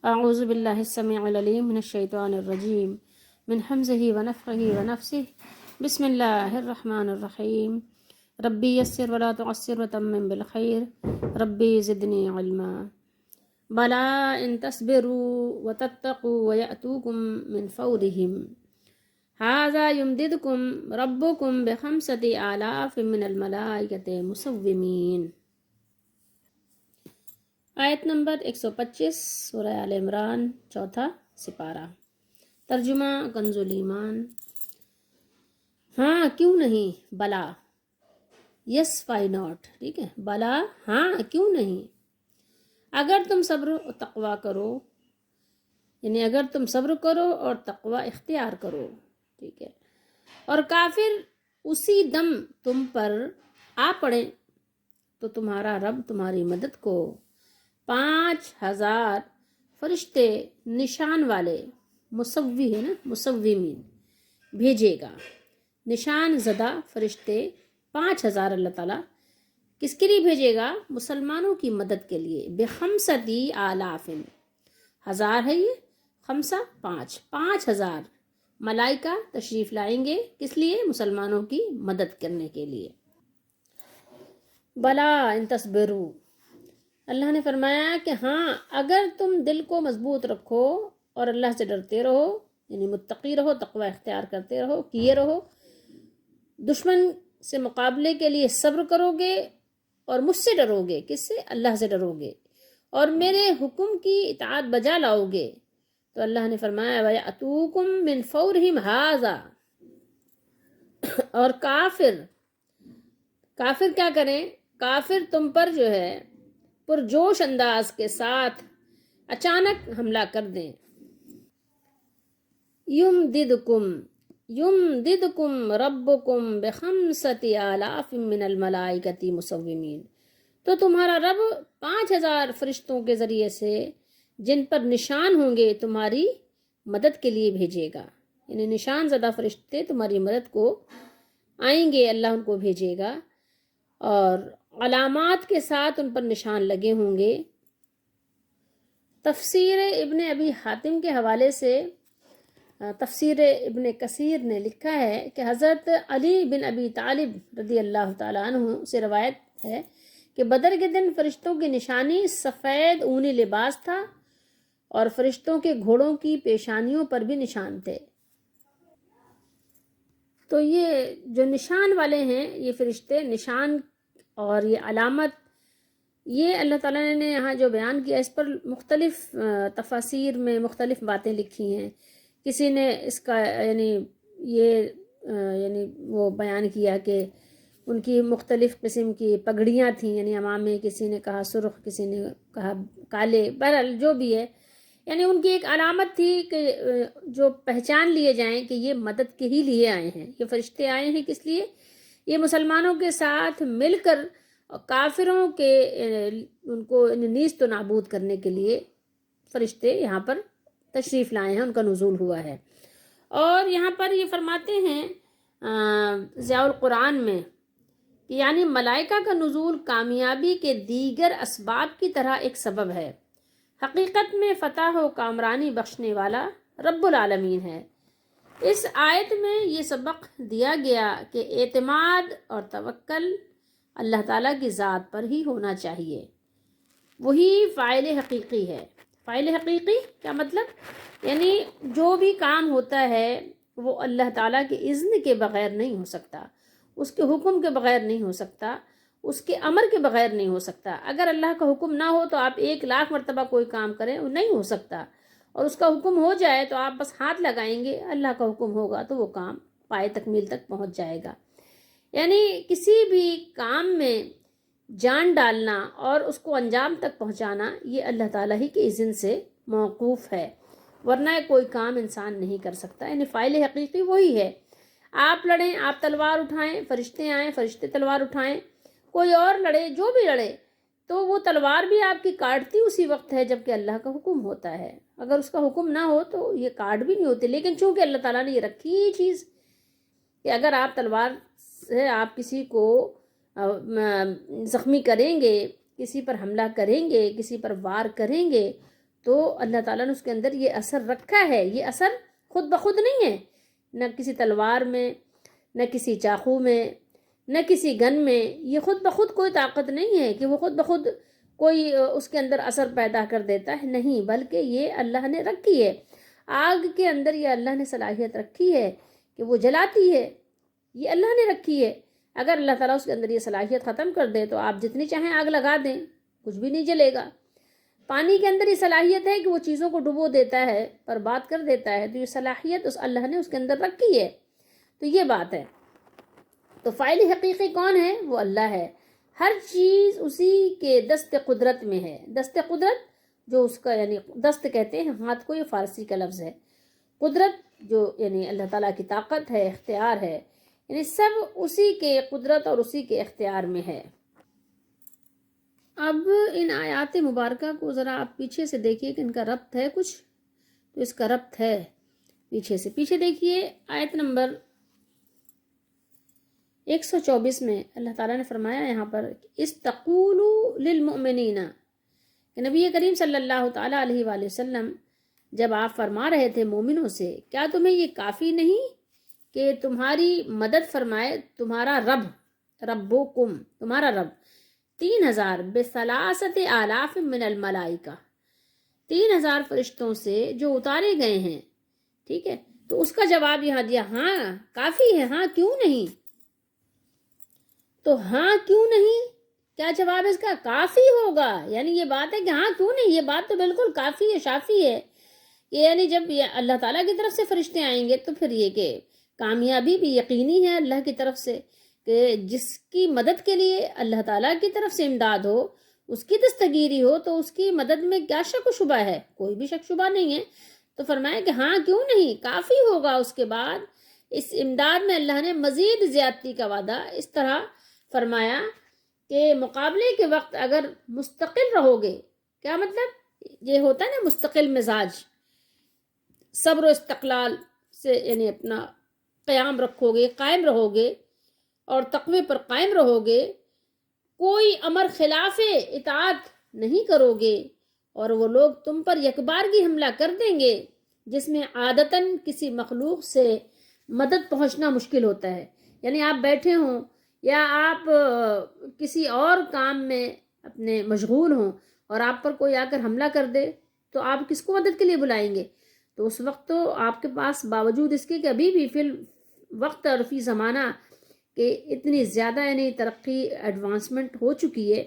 اعوذ باللہ السمیع العلیم من الشیطان الرجیم من حمزہ ونفخہ ونفسہ بسم اللہ الرحمن الرحیم ربی یسر ولا تعسر وتمم بالخیر ربی زدنی علما بلا ان تصبروا وتتقوا ویأتوکم من فورہم ھذا یمددکم ربکم بخمسۃ آلاف من الملائکۃ مسومین۔ آیت نمبر 125 سورہ آل عمران، چوتھا سپارہ۔ ترجمہ کنز الایمان۔ ہاں کیوں نہیں، بلا، یس وائی ناٹ، ٹھیک ہے، بلا ہاں کیوں نہیں، اگر تم صبر و تقوی کرو، یعنی اگر تم صبر کرو اور تقوی اختیار کرو، ٹھیک ہے، اور کافر اسی دم تم پر آ پڑے تو تمہارا رب تمہاری مدد کو 5000 فرشتے نشان والے، مصوی ہے نا، مسومین، بھیجے گا۔ نشان زدہ فرشتے 5000 اللہ تعالیٰ کس کے لیے بھیجے گا؟ مسلمانوں کی مدد کے لیے۔ بخمسۃ آلاف، ہزار ہے یہ، خمسہ 5000 ملائکہ تشریف لائیں گے، کس لیے؟ مسلمانوں کی مدد کرنے کے لیے۔ بلا ان تصبروا، اللہ نے فرمایا کہ ہاں اگر تم دل کو مضبوط رکھو اور اللہ سے ڈرتے رہو، یعنی متقی رہو، تقوی اختیار کرتے رہو، کیے رہو، دشمن سے مقابلے کے لیے صبر کرو گے اور مجھ سے ڈرو گے، کس سے؟ اللہ سے ڈرو گے، اور میرے حکم کی اطاعت بجا لاؤ گے، تو اللہ نے فرمایا وَيَأْتُوكُم مِّن فَوْرِهِمْ هَٰذَا، اور کافر کیا کریں؟ کافر تم پر جو ہے پرجوش انداز کے ساتھ اچانک حملہ کر دیں۔ یمددکم ربکم بخمسۃ آلاف من الملائکۃ مسومین، تو تمہارا رب 5000 فرشتوں کے ذریعے سے جن پر نشان ہوں گے تمہاری مدد کے لیے بھیجے گا، یعنی نشان زدہ فرشتے تمہاری مدد کو آئیں گے، اللہ ان کو بھیجے گا، اور علامات کے ساتھ ان پر نشان لگے ہوں گے۔ تفسیر ابن ابی حاتم کے حوالے سے تفسیر ابن کثیر نے لکھا ہے کہ حضرت علی بن ابی طالب رضی اللہ تعالیٰ عنہ سے روایت ہے کہ بدر کے دن فرشتوں کی نشانی سفید اونی لباس تھا، اور فرشتوں کے گھوڑوں کی پیشانیوں پر بھی نشان تھے۔ تو یہ جو نشان والے ہیں یہ فرشتے، نشان اور یہ علامت، یہ اللہ تعالیٰ نے یہاں جو بیان کیا، اس پر مختلف تفاسیر میں مختلف باتیں لکھی ہیں۔ کسی نے اس کا یعنی وہ بیان کیا کہ ان کی مختلف قسم کی پگڑیاں تھیں، یعنی امامے، کسی نے کہا سرخ، کسی نے کہا کالے، بہرحال جو بھی ہے، یعنی ان کی ایک علامت تھی کہ جو پہچان لیے جائیں کہ یہ مدد کے ہی لیے آئے ہیں، یہ فرشتے آئے ہیں کس لیے؟ یہ مسلمانوں کے ساتھ مل کر کافروں کے ان کو نیست و نابود کرنے کے لیے فرشتے یہاں پر تشریف لائے ہیں، ان کا نزول ہوا ہے۔ اور یہاں پر یہ فرماتے ہیں ضیاء القرآن میں کہ یعنی ملائکہ کا نزول کامیابی کے دیگر اسباب کی طرح ایک سبب ہے، حقیقت میں فتح و کامرانی بخشنے والا رب العالمین ہے۔ اس آیت میں یہ سبق دیا گیا کہ اعتماد اور توکل اللہ تعالیٰ کی ذات پر ہی ہونا چاہیے، وہی فاعل حقیقی ہے۔ فاعل حقیقی کیا مطلب؟ یعنی جو بھی کام ہوتا ہے وہ اللہ تعالیٰ کے اذن کے بغیر نہیں ہو سکتا، اس کے حکم کے بغیر نہیں ہو سکتا، اس کے امر کے بغیر نہیں ہو سکتا۔ اگر اللہ کا حکم نہ ہو تو آپ 1,00,000 مرتبہ کوئی کام کریں، وہ نہیں ہو سکتا، اور اس کا حکم ہو جائے تو آپ بس ہاتھ لگائیں گے، اللہ کا حکم ہوگا تو وہ کام پائے تکمیل تک پہنچ جائے گا۔ یعنی کسی بھی کام میں جان ڈالنا اور اس کو انجام تک پہنچانا یہ اللہ تعالیٰ ہی کے اذن سے موقوف ہے، ورنہ کوئی کام انسان نہیں کر سکتا۔ یعنی فاعل حقیقی وہی ہے۔ آپ لڑیں، آپ تلوار اٹھائیں، فرشتے آئیں، فرشتے تلوار اٹھائیں، کوئی اور لڑے، جو بھی لڑے، تو وہ تلوار بھی آپ کی کاٹتی اسی وقت ہے جب کہ اللہ کا حکم ہوتا ہے۔ اگر اس کا حکم نہ ہو تو یہ کاٹ بھی نہیں ہوتی، لیکن چونکہ اللہ تعالیٰ نے یہ رکھی یہ چیز کہ اگر آپ تلوار سے آپ کسی کو زخمی کریں گے، کسی پر حملہ کریں گے، کسی پر وار کریں گے، تو اللہ تعالیٰ نے اس کے اندر یہ اثر رکھا ہے. یہ اثر خود بخود نہیں ہے، نہ کسی تلوار میں، نہ کسی چاقو میں، نہ کسی گن میں. یہ خود بخود کوئی طاقت نہیں ہے کہ وہ خود بخود کوئی اس کے اندر اثر پیدا کر دیتا ہے، نہیں، بلکہ یہ اللہ نے رکھی ہے. آگ کے اندر یہ اللہ نے صلاحیت رکھی ہے کہ وہ جلاتی ہے، یہ اللہ نے رکھی ہے. اگر اللہ تعالیٰ اس کے اندر یہ صلاحیت ختم کر دے تو آپ جتنی چاہیں آگ لگا دیں، کچھ بھی نہیں جلے گا. پانی کے اندر یہ صلاحیت ہے کہ وہ چیزوں کو ڈبو دیتا ہے، برباد کر دیتا ہے، تو یہ صلاحیت اس اللہ نے اس کے اندر رکھی ہے. تو یہ بات ہے. تو فاعل حقیقی کون ہے؟ وہ اللہ ہے. ہر چیز اسی کے دست قدرت میں ہے. دست قدرت جو اس کا یعنی دست کہتے ہیں ہاتھ کو، یہ فارسی کا لفظ ہے. قدرت جو یعنی اللہ تعالیٰ کی طاقت ہے، اختیار ہے، یعنی سب اسی کے قدرت اور اسی کے اختیار میں ہے. اب ان آیات مبارکہ کو ذرا آپ پیچھے سے دیکھیے کہ ان کا ربط ہے کچھ، تو اس کا ربط ہے پیچھے سے. پیچھے دیکھیے آیت نمبر 124 میں اللہ تعالیٰ نے فرمایا یہاں پر استقولوا للمؤمنین، کہ نبی کریم صلی اللہ تعالیٰ علیہ وآلہ وسلم جب آپ فرما رہے تھے مومنوں سے، کیا تمہیں یہ کافی نہیں کہ تمہاری مدد فرمائے تمہارا رب، ربکم تمہارا رب، 3000 بثلاثت آلاف من الملائکہ، 3000 فرشتوں سے جو اتارے گئے ہیں. ٹھیک ہے، تو اس کا جواب یہاں دیا ہاں کافی ہے، ہاں کیوں نہیں. تو ہاں کیوں نہیں، کیا جواب ہے اس کا؟ کافی ہوگا. یعنی یہ بات ہے کہ ہاں کیوں نہیں، یہ بات تو بالکل کافی ہے، شافی ہے. یعنی جب یہ اللہ تعالیٰ کی طرف سے فرشتے آئیں گے تو پھر یہ کہ کامیابی بھی یقینی ہے اللہ کی طرف سے، کہ جس کی مدد کے لیے اللہ تعالیٰ کی طرف سے امداد ہو، اس کی دستگیری ہو، تو اس کی مدد میں کیا شک و شبہ ہے؟ کوئی بھی شک شبہ نہیں ہے. تو فرمایا کہ ہاں کیوں نہیں، کافی ہوگا. اس کے بعد اس امداد میں اللہ نے مزید زیادتی کا وعدہ اس طرح فرمایا کہ مقابلے کے وقت اگر مستقل رہو گے، کیا مطلب؟ یہ ہوتا ہے نا مستقل مزاج، صبر و استقلال سے یعنی اپنا قیام رکھو گے، قائم رہو گے اور تقوی پر قائم رہو گے، کوئی امر خلاف اطاعت نہیں کرو گے، اور وہ لوگ تم پر یکبارگی حملہ کر دیں گے جس میں عادتاً کسی مخلوق سے مدد پہنچنا مشکل ہوتا ہے. یعنی آپ بیٹھے ہوں یا آپ کسی اور کام میں اپنے مشغول ہوں اور آپ پر کوئی آ کر حملہ کر دے تو آپ کس کو مدد کے لیے بلائیں گے؟ تو اس وقت تو آپ کے پاس باوجود اس کے کہ ابھی بھی فی وقت اور فی زمانہ کہ اتنی زیادہ یعنی ترقی ایڈوانسمنٹ ہو چکی ہے،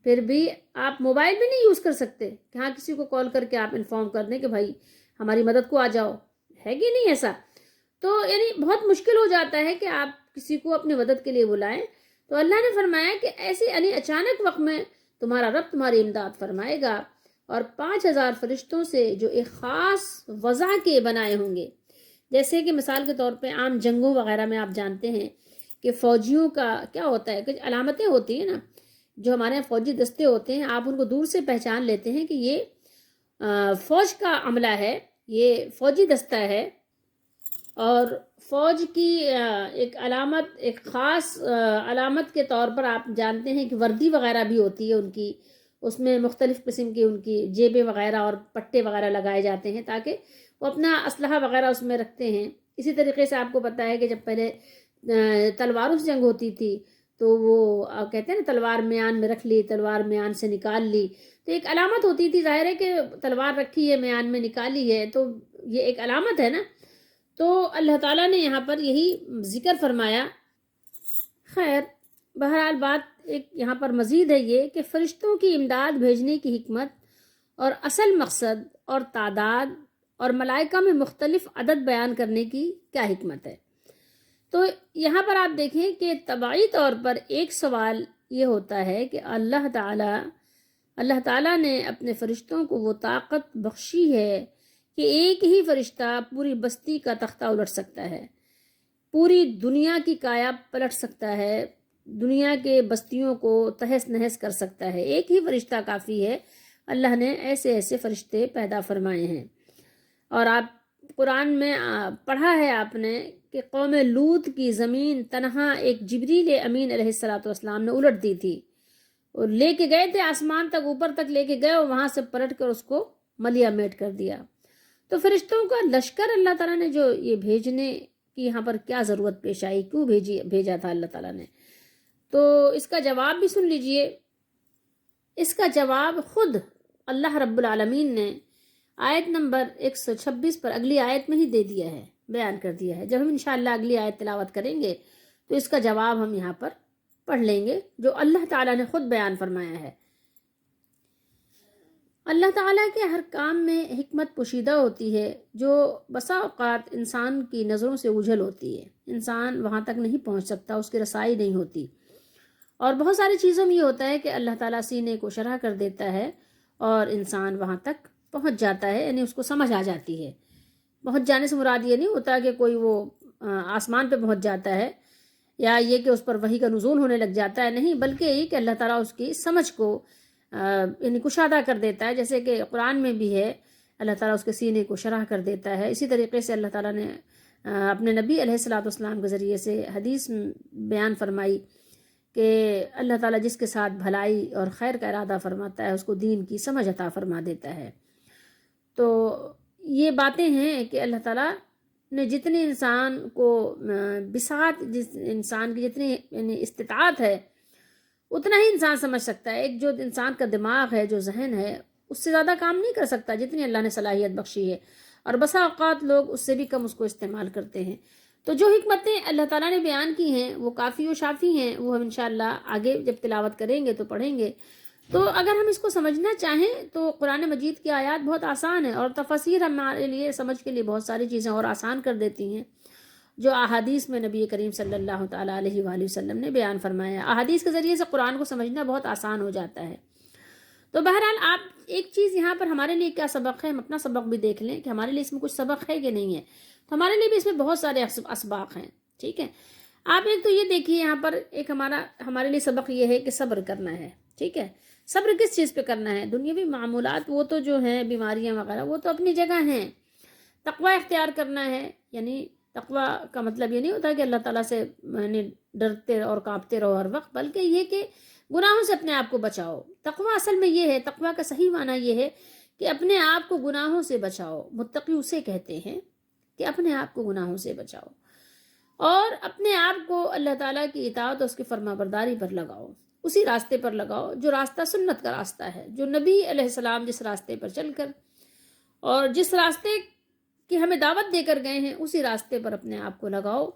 پھر بھی آپ موبائل بھی نہیں یوز کر سکتے کہ ہاں کسی کو کال کر کے آپ انفارم کر دیں کہ بھائی ہماری مدد کو آ جاؤ، ہے کہ نہیں ایسا؟ تو یعنی بہت مشکل ہو جاتا ہے کہ آپ کسی کو اپنی مدد کے لیے بلائیں. تو اللہ نے فرمایا کہ ایسے یعنی اچانک وقت میں تمہارا رب تمہاری امداد فرمائے گا، اور 5000 فرشتوں سے جو ایک خاص وضع کے بنائے ہوں گے. جیسے کہ مثال کے طور پہ عام جنگوں وغیرہ میں آپ جانتے ہیں کہ فوجیوں کا کیا ہوتا ہے، کچھ علامتیں ہوتی ہیں نا، جو ہمارے یہاں فوجی دستے ہوتے ہیں، آپ ان کو دور سے پہچان لیتے ہیں کہ یہ فوج کا عملہ ہے، یہ فوجی دستہ ہے. اور فوج کی ایک علامت، ایک خاص علامت کے طور پر آپ جانتے ہیں کہ وردی وغیرہ بھی ہوتی ہے ان کی، اس میں مختلف قسم کی ان کی جیبیں وغیرہ اور پٹے وغیرہ لگائے جاتے ہیں تاکہ وہ اپنا اسلحہ وغیرہ اس میں رکھتے ہیں. اسی طریقے سے آپ کو پتہ ہے کہ جب پہلے تلواروں سے جنگ ہوتی تھی تو وہ کہتے ہیں نا تلوار میان میں رکھ لی، تلوار میان سے نکال لی، تو ایک علامت ہوتی تھی. ظاہر ہے کہ تلوار رکھی ہے، میان میں نکالی ہے، تو یہ ایک علامت ہے نا. تو اللہ تعالیٰ نے یہاں پر یہی ذکر فرمایا. خیر بہرحال بات ایک یہاں پر مزید ہے یہ کہ فرشتوں کی امداد بھیجنے کی حکمت اور اصل مقصد اور تعداد اور ملائکہ میں مختلف عدد بیان کرنے کی کیا حکمت ہے. تو یہاں پر آپ دیکھیں کہ طبعی طور پر ایک سوال یہ ہوتا ہے کہ اللہ تعالیٰ نے اپنے فرشتوں کو وہ طاقت بخشی ہے کہ ایک ہی فرشتہ پوری بستی کا تختہ الٹ سکتا ہے، پوری دنیا کی کایا پلٹ سکتا ہے، دنیا کے بستیوں کو تہس نہس کر سکتا ہے. ایک ہی فرشتہ کافی ہے. اللہ نے ایسے ایسے فرشتے پیدا فرمائے ہیں. اور آپ قرآن میں پڑھا ہے آپ نے کہ قوم لوط کی زمین تنہا ایک جبریل امین علیہ السلام نے الٹ دی تھی، اور لے کے گئے تھے آسمان تک، اوپر تک لے کے گئے اور وہاں سے پلٹ کر اس کو ملیا میٹ کر دیا۔ تو فرشتوں کا لشکر اللہ تعالیٰ نے جو یہ بھیجنے کی یہاں پر کیا ضرورت پیش آئی، کیوں بھیجا تھا اللہ تعالیٰ نے، تو اس کا جواب بھی سن لیجئے۔ اس کا جواب خود اللہ رب العالمین نے آیت نمبر 126 پر اگلی آیت میں ہی دے دیا ہے، بیان کر دیا ہے۔ جب ہم انشاءاللہ اگلی آیت تلاوت کریں گے تو اس کا جواب ہم یہاں پر پڑھ لیں گے، جو اللہ تعالیٰ نے خود بیان فرمایا ہے۔ اللہ تعالیٰ کے ہر کام میں حکمت پوشیدہ ہوتی ہے، جو بسا اوقات انسان کی نظروں سے اوجھل ہوتی ہے، انسان وہاں تک نہیں پہنچ سکتا، اس کی رسائی نہیں ہوتی۔ اور بہت ساری چیزوں میں یہ ہوتا ہے کہ اللہ تعالیٰ سینے کو شرح کر دیتا ہے اور انسان وہاں تک پہنچ جاتا ہے، یعنی اس کو سمجھ آ جاتی ہے۔ پہنچ جانے سے مراد یہ نہیں ہوتا کہ کوئی وہ آسمان پہ پہنچ جاتا ہے یا یہ کہ اس پر وحی کا نزول ہونے لگ جاتا ہے، نہیں، بلکہ یہ کہ اللہ تعالیٰ اس کی سمجھ کو یعنی کشادہ کر دیتا ہے، جیسے کہ قرآن میں بھی ہے اللہ تعالیٰ اس کے سینے کو شرح کر دیتا ہے۔ اسی طریقے سے اللہ تعالیٰ نے اپنے نبی علیہ الصلوۃ والسلام کے ذریعے سے حدیث بیان فرمائی کہ اللہ تعالیٰ جس کے ساتھ بھلائی اور خیر کا ارادہ فرماتا ہے اس کو دین کی سمجھ عطا فرما دیتا ہے۔ تو یہ باتیں ہیں کہ اللہ تعالیٰ نے جتنی انسان کو بساط، جس انسان کی جتنی یعنی استطاعت ہے اتنا ہی انسان سمجھ سکتا ہے۔ ایک جو انسان کا دماغ ہے، جو ذہن ہے، اس سے زیادہ کام نہیں کر سکتا جتنی اللہ نے صلاحیت بخشی ہے، اور بسا اوقات لوگ اس سے بھی کم اس کو استعمال کرتے ہیں۔ تو جو حکمتیں اللہ تعالیٰ نے بیان کی ہیں وہ کافی و شافی ہیں، وہ ہم انشاءاللہ آگے جب تلاوت کریں گے تو پڑھیں گے۔ تو اگر ہم اس کو سمجھنا چاہیں تو قرآن مجید کی آیات بہت آسان ہے، اور تفسیر ہمارے لیے سمجھ کے لیے بہت ساری چیزیں اور آسان کر دیتی ہیں، جو احادیث میں نبی کریم صلی اللہ تعالیٰ علیہ وآلہ وسلم نے بیان فرمایا۔ احادیث کے ذریعے سے قرآن کو سمجھنا بہت آسان ہو جاتا ہے۔ تو بہرحال آپ ایک چیز یہاں پر ہمارے لیے کیا سبق ہے، ہم اپنا سبق بھی دیکھ لیں کہ ہمارے لیے اس میں کچھ سبق ہے کہ نہیں ہے۔ تو ہمارے لیے بھی اس میں بہت سارے اسباق ہیں، ٹھیک ہے۔ آپ ایک تو یہ دیکھیے یہاں پر ایک ہمارے لیے سبق یہ ہے کہ صبر کرنا ہے، ٹھیک ہے۔ صبر کس چیز پہ کرنا ہے؟ دنیاوی معمولات وہ تو جو ہیں بیماریاں وغیرہ وہ تو اپنی جگہ ہیں، تقوی اختیار کرنا ہے۔ یعنی تقوی کا مطلب یہ نہیں ہوتا کہ اللہ تعالیٰ سے یعنی ڈرتے اور کانپتے رہو ہر وقت، بلکہ یہ کہ گناہوں سے اپنے آپ کو بچاؤ۔ تقوی اصل میں یہ ہے، تقوی کا صحیح معنی یہ ہے کہ اپنے آپ کو گناہوں سے بچاؤ۔ متقی اسے کہتے ہیں کہ اپنے آپ کو گناہوں سے بچاؤ اور اپنے آپ کو اللہ تعالیٰ کی اطاعت اور اس کی فرما برداری پر لگاؤ، اسی راستے پر لگاؤ جو راستہ سنت کا راستہ ہے، جو نبی علیہ السلام جس راستے پر چل کر اور جس راستے کی ہمیں دعوت دے کر گئے ہیں اسی راستے پر اپنے آپ کو لگاؤ۔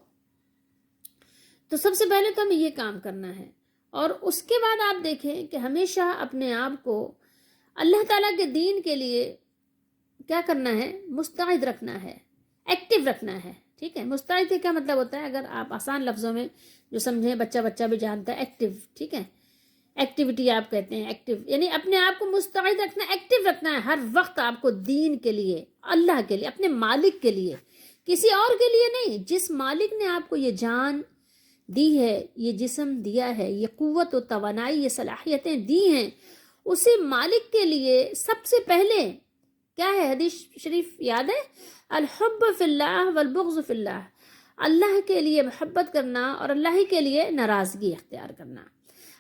تو سب سے پہلے تو ہمیں یہ کام کرنا ہے، اور اس کے بعد آپ دیکھیں کہ ہمیشہ اپنے آپ کو اللہ تعالیٰ کے دین کے لیے کیا کرنا ہے، مستعد رکھنا ہے، ایکٹیو رکھنا ہے، ٹھیک ہے۔ مستعد کا کیا مطلب ہوتا ہے؟ اگر آپ آسان لفظوں میں جو سمجھیں، بچہ بھی جانتا ہے، ایکٹیو، ٹھیک ہے، ایکٹیویٹی آپ کہتے ہیں، ایکٹیو یعنی اپنے آپ کو مستعد رکھنا، ایکٹیو رکھنا ہے ہر وقت آپ کو دین کے لیے، اللہ کے لیے، اپنے مالک کے لیے، کسی اور کے لیے نہیں۔ جس مالک نے آپ کو یہ جان دی ہے، یہ جسم دیا ہے، یہ قوت و توانائی، یہ صلاحیتیں دی ہیں، اسی مالک کے لیے سب سے پہلے کیا ہے؟ حدیث شریف یاد ہے، الحب فی اللہ والبغض فی اللہ، اللہ کے لیے محبت کرنا اور اللہ ہی کے لیے ناراضگی اختیار کرنا۔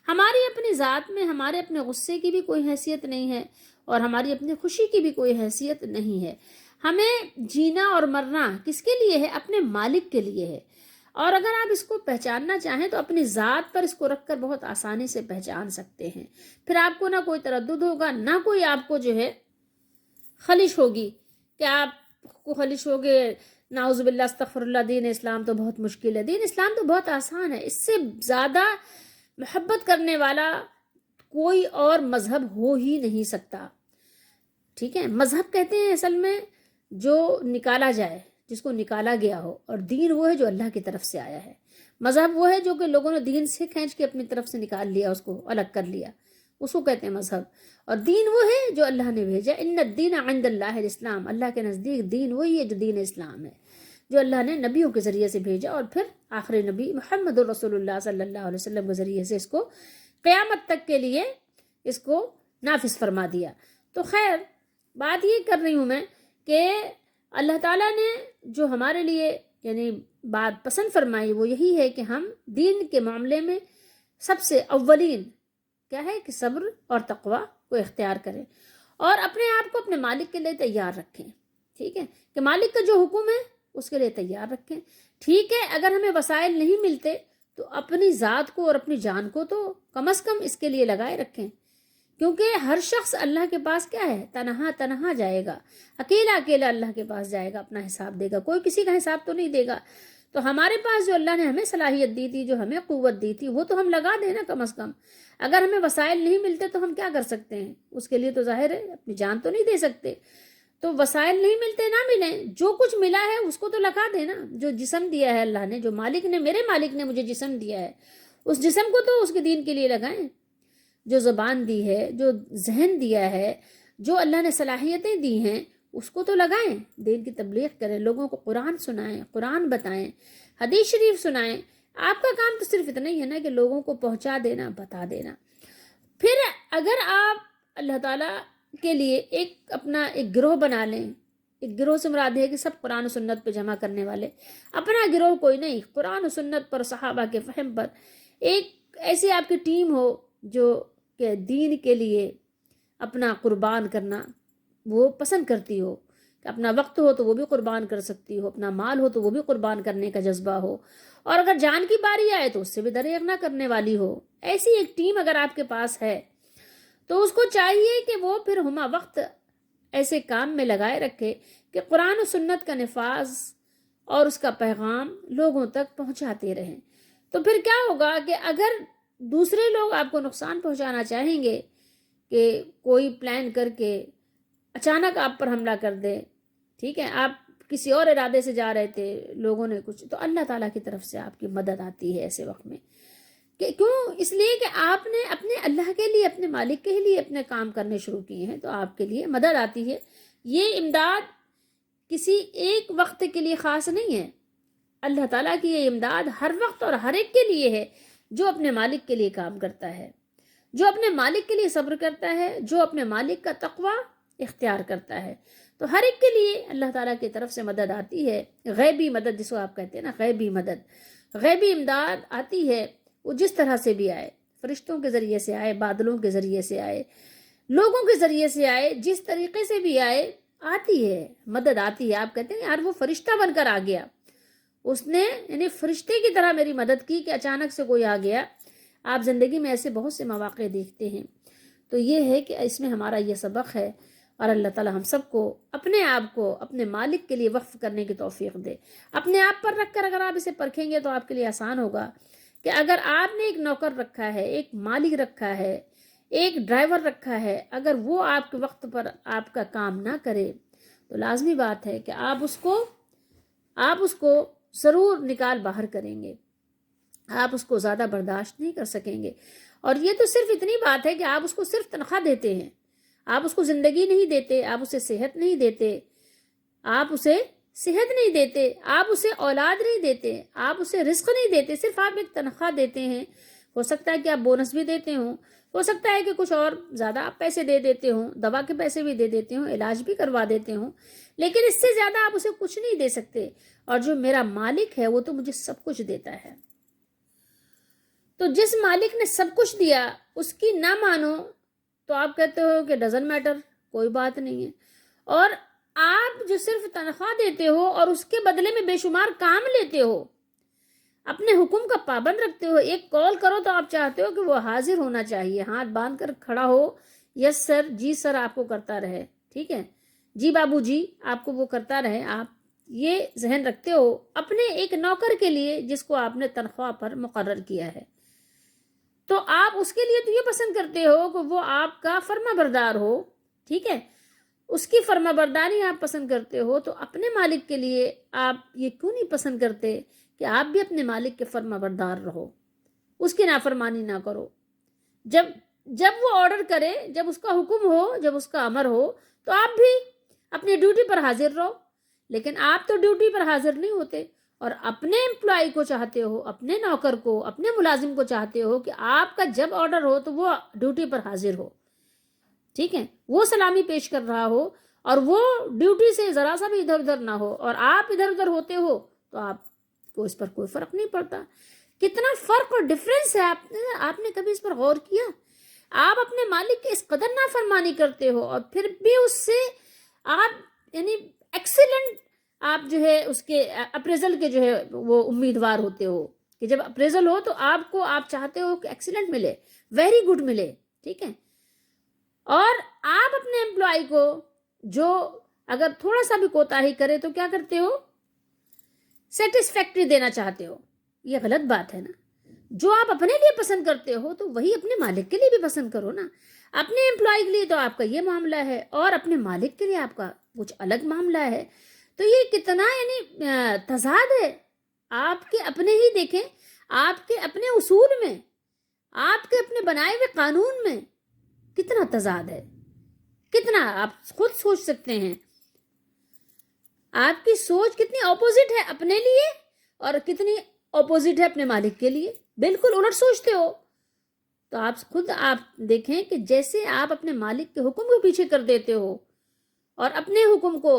ہماری اپنی ذات میں ہمارے اپنے غصے کی بھی کوئی حیثیت نہیں ہے اور ہماری اپنی خوشی کی بھی کوئی حیثیت نہیں ہے۔ ہمیں جینا اور مرنا کس کے لیے ہے؟ اپنے مالک کے لیے ہے۔ اور اگر آپ اس کو پہچاننا چاہیں تو اپنی ذات پر اس کو رکھ کر بہت آسانی سے پہچان سکتے ہیں۔ پھر آپ کو نہ کوئی تردد ہوگا، نہ کوئی آپ کو جو ہے خلش ہوگی کہ آپ کو خلش ہوگے نعوذ باللہ استغفر اللہ، دین اسلام تو بہت مشکل ہے۔ دین اسلام تو بہت آسان ہے، اس سے زیادہ محبت کرنے والا کوئی اور مذہب ہو ہی نہیں سکتا، ٹھیک ہے۔ مذہب کہتے ہیں اصل میں جو نکالا جائے، جس کو نکالا گیا ہو، اور دین وہ ہے جو اللہ کی طرف سے آیا ہے۔ مذہب وہ ہے جو کہ لوگوں نے دین سے کھینچ کے اپنی طرف سے نکال لیا، اس کو الگ کر لیا، اس کو کہتے ہیں مذہب۔ اور دین وہ ہے جو اللہ نے بھیجا، ان الدین عند اللہ الاسلام، اللہ کے نزدیک دین وہی ہے جو دین اسلام ہے، جو اللہ نے نبیوں کے ذریعے سے بھیجا، اور پھر آخری نبی محمد رسول اللہ صلی اللہ علیہ وسلم کے ذریعے سے اس کو قیامت تک کے لیے اس کو نافذ فرما دیا۔ تو خیر بات یہ کر رہی ہوں میں کہ اللہ تعالیٰ نے جو ہمارے لیے یعنی بات پسند فرمائی وہ یہی ہے کہ ہم دین کے معاملے میں سب سے اولین کیا ہے کہ صبر اور تقوی کو اختیار کریں، اور اپنے آپ کو اپنے مالک کے لیے تیار رکھیں، ٹھیک ہے، کہ مالک کا جو حکم ہے اس کے لیے تیار رکھیں. ٹھیک ہے، اگر ہمیں وسائل نہیں ملتے تو اپنی ذات کو اور اپنی جان کو تو کم از کم اس کے لیے لگائے رکھیں، کیونکہ ہر شخص اللہ کے پاس کیا ہے، تنہا تنہا جائے گا، اکیلا اکیلا اللہ کے پاس جائے گا، اپنا حساب دے گا، کوئی کسی کا حساب تو نہیں دے گا. تو ہمارے پاس جو اللہ نے ہمیں صلاحیت دی تھی، جو ہمیں قوت دی تھی، وہ تو ہم لگا دیں نا کم از کم. اگر ہمیں وسائل نہیں ملتے تو ہم کیا کر سکتے ہیں؟ اس کے لیے تو ظاہر ہے اپنی جان تو نہیں دے سکتے. تو وسائل نہیں ملتے نہ ملیں، جو کچھ ملا ہے اس کو تو لگا دینا. جو جسم دیا ہے اللہ نے، جو مالک نے، میرے مالک نے مجھے جسم دیا ہے، اس جسم کو تو اس کے دین کے لیے لگائیں. جو زبان دی ہے، جو ذہن دیا ہے، جو اللہ نے صلاحیتیں دی ہیں، اس کو تو لگائیں، دین کی تبلیغ کریں، لوگوں کو قرآن سنائیں، قرآن بتائیں، حدیث شریف سنائیں. آپ کا کام تو صرف اتنا ہی ہے نا کہ لوگوں کو پہنچا دینا، بتا دینا. پھر اگر آپ اللہ تعالیٰ کے لیے اپنا ایک گروہ بنا لیں، ایک گروہ سے مراد ہے کہ سب قرآن و سنت پہ جمع کرنے والے، اپنا گروہ کوئی نہیں، قرآن و سنت پر، صحابہ کے فہم پر ایک ایسی آپ کی ٹیم ہو جو کہ دین کے لیے اپنا قربان کرنا وہ پسند کرتی ہو، کہ اپنا وقت ہو تو وہ بھی قربان کر سکتی ہو، اپنا مال ہو تو وہ بھی قربان کرنے کا جذبہ ہو، اور اگر جان کی باری آئے تو اس سے بھی دریغ نہ کرنے والی ہو. ایسی ایک ٹیم اگر آپ کے پاس ہے تو اس کو چاہیے کہ وہ پھر ہمہ وقت ایسے کام میں لگائے رکھے کہ قرآن و سنت کا نفاذ اور اس کا پیغام لوگوں تک پہنچاتے رہیں. تو پھر کیا ہوگا کہ اگر دوسرے لوگ آپ کو نقصان پہنچانا چاہیں گے کہ کوئی پلان کر کے اچانک آپ پر حملہ کر دے، ٹھیک ہے، آپ کسی اور ارادے سے جا رہے تھے، لوگوں نے کچھ، تو اللہ تعالیٰ کی طرف سے آپ کی مدد آتی ہے ایسے وقت میں. کیوں؟ اس لیے کہ آپ نے اپنے اللہ کے لیے، اپنے مالک کے لیے اپنے کام کرنے شروع کیے ہیں، تو آپ کے لیے مدد آتی ہے. یہ امداد کسی ایک وقت کے لیے خاص نہیں ہے، اللہ تعالیٰ کی یہ امداد ہر وقت اور ہر ایک کے لیے ہے جو اپنے مالک کے لیے کام کرتا ہے، جو اپنے مالک کے لیے صبر کرتا ہے، جو اپنے مالک کا تقوی اختیار کرتا ہے. تو ہر ایک کے لیے اللہ تعالیٰ کی طرف سے مدد آتی ہے، غیبی مدد جس کو آپ کہتے ہیں نا، غیبی مدد، غیبی امداد آتی ہے. وہ جس طرح سے بھی آئے، فرشتوں کے ذریعے سے آئے، بادلوں کے ذریعے سے آئے، لوگوں کے ذریعے سے آئے، جس طریقے سے بھی آئے، آتی ہے مدد، آتی ہے. آپ کہتے ہیں یار وہ فرشتہ بن کر آ گیا، اس نے یعنی فرشتے کی طرح میری مدد کی کہ اچانک سے کوئی آ گیا. آپ زندگی میں ایسے بہت سے مواقع دیکھتے ہیں. تو یہ ہے کہ اس میں ہمارا یہ سبق ہے، اور اللہ تعالیٰ ہم سب کو اپنے آپ کو اپنے مالک کے لیے وقف کرنے کی توفیق دے. اپنے آپ پر رکھ کر اگر آپ اسے پرکھیں گے تو آپ کے لیے آسان ہوگا کہ اگر آپ نے ایک نوکر رکھا ہے، ایک مالک رکھا ہے، ایک ڈرائیور رکھا ہے، اگر وہ آپ کے وقت پر آپ کا کام نہ کرے تو لازمی بات ہے کہ آپ اس کو ضرور نکال باہر کریں گے، آپ اس کو زیادہ برداشت نہیں کر سکیں گے. اور یہ تو صرف اتنی بات ہے کہ آپ اس کو صرف تنخواہ دیتے ہیں، آپ اس کو زندگی نہیں دیتے، آپ اسے صحت نہیں دیتے، آپ اسے اولاد نہیں دیتے، آپ اسے رزق نہیں دیتے، صرف آپ ایک تنخواہ دیتے ہیں. ہو سکتا ہے کہ آپ بونس بھی دیتے ہوں، ہو سکتا ہے کہ کچھ اور زیادہ آپ پیسے دے دیتے ہوں، دوا کے پیسے بھی دے دیتے ہوں، علاج بھی کروا دیتے ہوں، لیکن اس سے زیادہ آپ اسے کچھ نہیں دے سکتے. اور جو میرا مالک ہے وہ تو مجھے سب کچھ دیتا ہے. تو جس مالک نے سب کچھ دیا اس کی نہ مانو تو آپ کہتے ہو کہ ڈزنٹ میٹر، کوئی بات نہیں ہے. اور آپ جو صرف تنخواہ دیتے ہو اور اس کے بدلے میں بے شمار کام لیتے ہو، اپنے حکم کا پابند رکھتے ہو، ایک کال کرو تو آپ چاہتے ہو کہ وہ حاضر ہونا چاہیے، ہاتھ باندھ کر کھڑا ہو، یس سر، جی سر آپ کو کرتا رہے، ٹھیک ہے، جی بابو جی آپ کو وہ کرتا رہے. آپ یہ ذہن رکھتے ہو اپنے ایک نوکر کے لیے جس کو آپ نے تنخواہ پر مقرر کیا ہے، تو آپ اس کے لیے تو یہ پسند کرتے ہو کہ وہ آپ کا فرما بردار ہو، ٹھیک ہے، اس کی فرما برداری آپ پسند کرتے ہو. تو اپنے مالک کے لیے آپ یہ کیوں نہیں پسند کرتے کہ آپ بھی اپنے مالک کے فرما بردار رہو، اس کی نافرمانی نہ کرو. جب وہ آرڈر کرے، جب اس کا حکم ہو، جب اس کا امر ہو، تو آپ بھی اپنی ڈیوٹی پر حاضر رہو. لیکن آپ تو ڈیوٹی پر حاضر نہیں ہوتے، اور اپنے امپلائی کو چاہتے ہو، اپنے نوکر کو، اپنے ملازم کو چاہتے ہو کہ آپ کا جب آرڈر ہو تو وہ ڈیوٹی پر حاضر ہو، ٹھیک ہے، وہ سلامی پیش کر رہا ہو اور وہ ڈیوٹی سے ذرا سا بھی ادھر ادھر نہ ہو، اور آپ ادھر ادھر ہوتے ہو تو آپ کو اس پر کوئی فرق نہیں پڑتا. کتنا فرق اور ڈفرینس ہے، آپ نے کبھی اس پر غور کیا؟ آپ اپنے مالک کی اس قدر نافرمانی کرتے ہو اور پھر بھی اس سے آپ یعنی ایکسیلنٹ آپ جو ہے اس کے اپریزل کے جو ہے وہ امیدوار ہوتے ہو کہ جب اپریزل ہو تو آپ کو آپ چاہتے ہو کہ ایکسیلنٹ ملے، ویری گڈ ملے، ٹھیک ہے. اور آپ اپنے امپلائی کو جو اگر تھوڑا سا بھی کوتاہی کرے تو کیا کرتے ہو؟ سیٹسفیکٹری دینا چاہتے ہو. یہ غلط بات ہے نا. جو آپ اپنے لیے پسند کرتے ہو تو وہی اپنے مالک کے لیے بھی پسند کرو نا. اپنے امپلائی کے لیے تو آپ کا یہ معاملہ ہے اور اپنے مالک کے لیے آپ کا کچھ الگ معاملہ ہے. تو یہ کتنا یعنی تضاد ہے. آپ کے اپنے ہی دیکھیں، آپ کے اپنے اصول میں، آپ کے اپنے بنائے ہوئے قانون میں کتنا تضاد ہے، کتنا آپ خود سوچ سکتے ہیں. آپ کی سوچ کتنی اپوزٹ ہے اپنے لیے اور کتنی اپوزٹ ہے اپنے مالک کے لیے. بالکل الٹ سوچتے ہو. تو آپ دیکھیں کہ جیسے آپ اپنے مالک کے حکم کو پیچھے کر دیتے ہو اور اپنے حکم کو،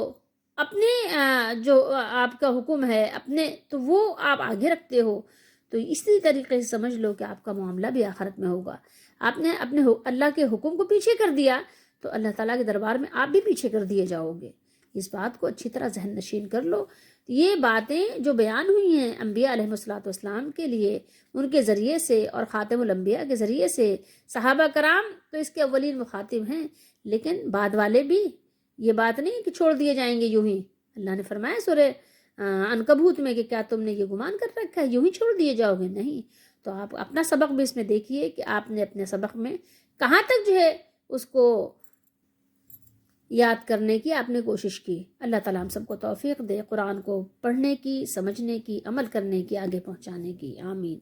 اپنے جو آپ کا حکم ہے اپنے، تو وہ آپ آگے رکھتے ہو، تو اسی طریقے سے سمجھ لو کہ آپ کا معاملہ بھی آخرت میں ہوگا. آپ نے اپنے اللہ کے حکم کو پیچھے کر دیا تو اللہ تعالیٰ کے دربار میں آپ بھی پیچھے کر دیے جاؤ گے. اس بات کو اچھی طرح ذہن نشین کر لو. یہ باتیں جو بیان ہوئی ہیں انبیاء علیہ الصلوۃ والسلام کے لیے، ان کے ذریعے سے اور خاتم الانبیاء کے ذریعے سے، صحابہ کرام تو اس کے اولین مخاطب ہیں، لیکن بعد والے بھی یہ بات نہیں کہ چھوڑ دیے جائیں گے یوں ہی. اللہ نے فرمایا سورہ عنکبوت میں کہ کیا تم نے یہ گمان کر رکھا ہے یوں ہی چھوڑ دیے جاؤ گے؟ نہیں. تو آپ اپنا سبق بھی اس میں دیکھیے کہ آپ نے اپنے سبق میں کہاں تک جو ہے اس کو یاد کرنے کی آپ نے کوشش کی. اللہ تعالیٰ ہم سب کو توفیق دے قرآن کو پڑھنے کی، سمجھنے کی، عمل کرنے کی، آگے پہنچانے کی. آمین.